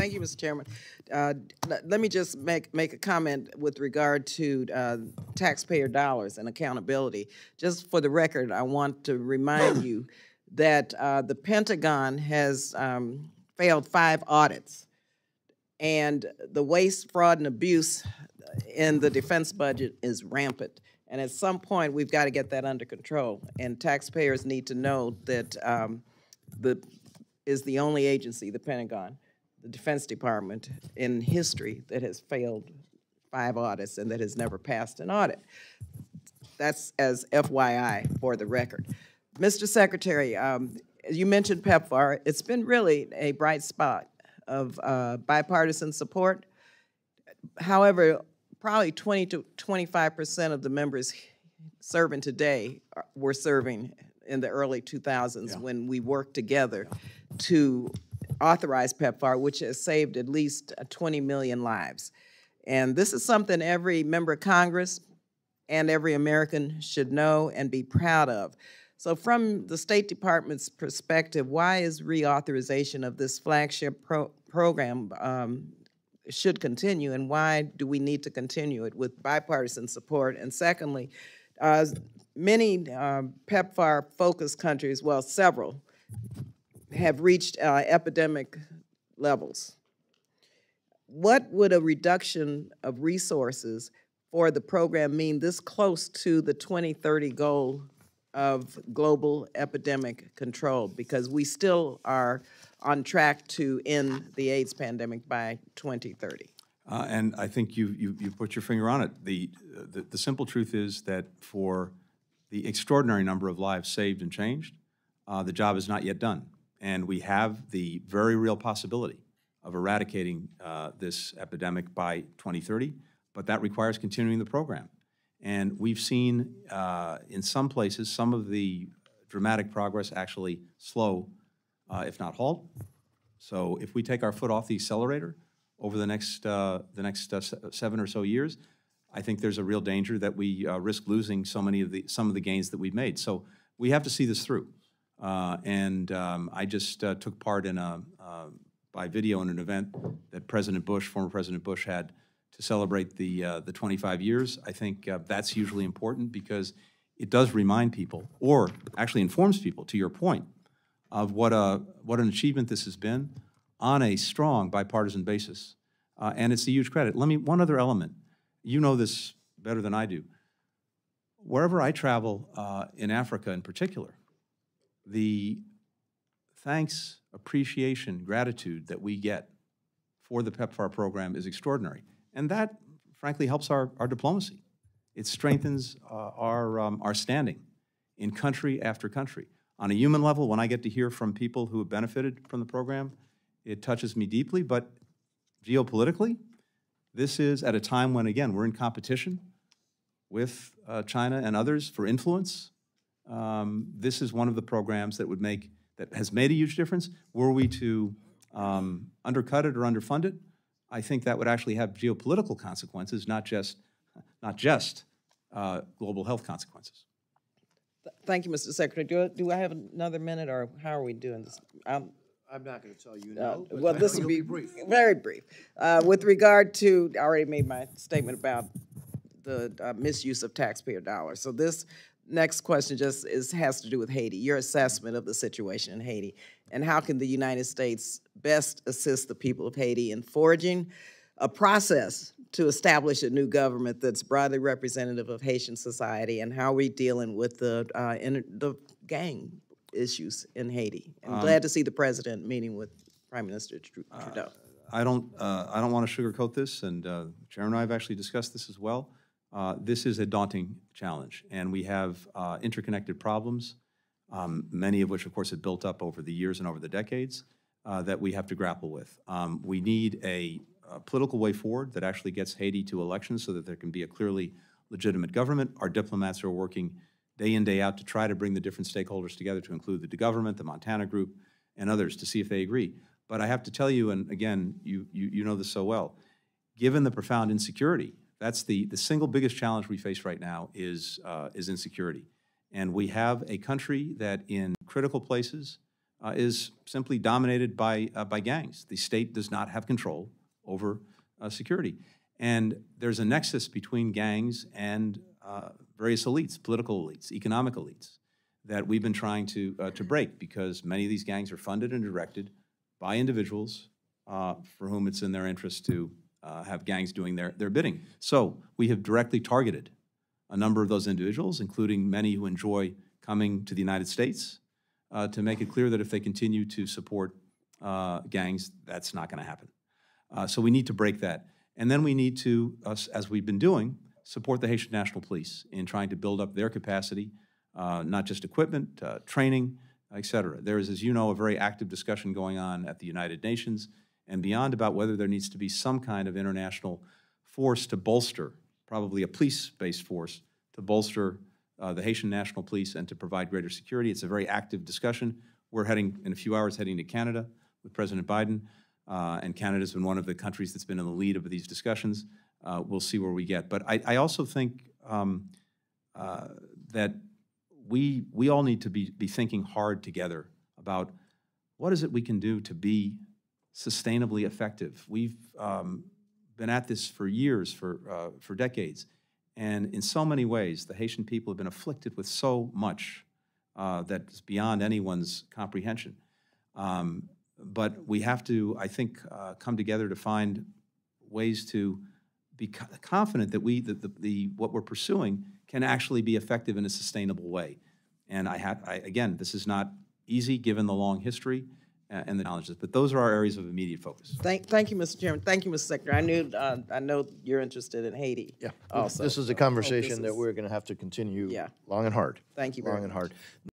Thank you, Mr. Chairman. Let me just make a comment with regard to taxpayer dollars and accountability. Just for the record, I want to remind you that the Pentagon has failed 5 audits, and the waste, fraud, and abuse in the defense budget is rampant. And at some point, we've got to get that under control. And taxpayers need to know that is the only agency, the Pentagon, the Defense Department, in history that has failed 5 audits and that has never passed an audit. That's as FYI for the record. Mr. Secretary, you mentioned PEPFAR. It's been really a bright spot of bipartisan support. However, probably 20 to 25% of the members serving today were serving in the early 2000s when we worked together to authorize PEPFAR, which has saved at least 20 million lives. And this is something every member of Congress and every American should know and be proud of. So from the State Department's perspective, why is reauthorization of this flagship program should continue, and why do we need to continue it with bipartisan support? And secondly, many PEPFAR-focused countries, well, several, have reached epidemic levels. What would a reduction of resources for the program mean this close to the 2030 goal of global epidemic control? Because we still are on track to end the AIDS pandemic by 2030. And I think you put your finger on it. The simple truth is that for the extraordinary number of lives saved and changed, the job is not yet done. And we have the very real possibility of eradicating this epidemic by 2030, but that requires continuing the program. And we've seen in some places some of the dramatic progress actually slow, if not halt. So if we take our foot off the accelerator over the next 7 or so years, I think there's a real danger that we risk losing some of the gains that we've made. So we have to see this through. I just took part in by video in an event that former President Bush had to celebrate the 25 years. I think that's hugely important because it does remind people, or actually informs people, to your point, of what an achievement this has been on a strong bipartisan basis. And it's a huge credit. One other element. You know this better than I do. Wherever I travel, in Africa in particular, the thanks, appreciation, gratitude that we get for the PEPFAR program is extraordinary. And that, frankly, helps our diplomacy. It strengthens our standing in country after country. On a human level, when I get to hear from people who have benefited from the program, it touches me deeply. But geopolitically, this is at a time when, again, we're in competition with China and others for influence. This is one of the programs that has made a huge difference. Were we to undercut it or underfund it, I think that would actually have geopolitical consequences, not just global health consequences. Thank you, Mr. Secretary. Do I have another minute, or how are we doing this? I'm not going to tell you no. Well, this will be brief. Very brief. With regard to, I already made my statement about the misuse of taxpayer dollars. So this next question just has to do with Haiti, your assessment of the situation in Haiti, and how can the United States best assist the people of Haiti in forging a process to establish a new government that's broadly representative of Haitian society, and how are we dealing with the gang issues in Haiti? I'm glad to see the president meeting with Prime Minister Trudeau. I don't want to sugarcoat this, and Chairman and I have actually discussed this as well. This is a daunting challenge, and we have interconnected problems, many of which, of course, have built up over the years and over the decades that we have to grapple with. We need a political way forward that actually gets Haiti to elections so that there can be a clearly legitimate government. Our diplomats are working day in, day out to try to bring the different stakeholders together, to include the government, the Montana Group, and others, to see if they agree. But I have to tell you, and again, you know this so well, given the profound insecurity, that's the single biggest challenge we face right now is insecurity. And we have a country that in critical places is simply dominated by gangs. The state does not have control over security. And there's a nexus between gangs and various elites, political elites, economic elites, that we've been trying to break, because many of these gangs are funded and directed by individuals for whom it's in their interest to have gangs doing their bidding. So we have directly targeted a number of those individuals, including many who enjoy coming to the United States, to make it clear that if they continue to support gangs, that's not going to happen. So we need to break that. And then we need to, as we've been doing, support the Haitian National Police in trying to build up their capacity, not just equipment, training, et cetera. There is, as you know, a very active discussion going on at the United Nations and beyond about whether there needs to be some kind of international force to bolster, probably a police-based force, to bolster the Haitian National Police and to provide greater security. It's a very active discussion. We're heading, in a few hours, heading to Canada with President Biden, and Canada's been one of the countries that's been in the lead of these discussions. We'll see where we get. But I also think that we all need to be thinking hard together about what is it we can do to be sustainably effective. We've been at this for years, for decades, and in so many ways, the Haitian people have been afflicted with so much that's beyond anyone's comprehension. But we have to, I think, come together to find ways to be confident that what we're pursuing can actually be effective in a sustainable way. And again, this is not easy given the long history and the challenges, but those are our areas of immediate focus. Thank you, Mr. Chairman. Thank you, Mr. Secretary. I know you're interested in Haiti. Yeah. Also, This is a conversation that we're going to have to continue long and hard. Thank you very much. Long and hard.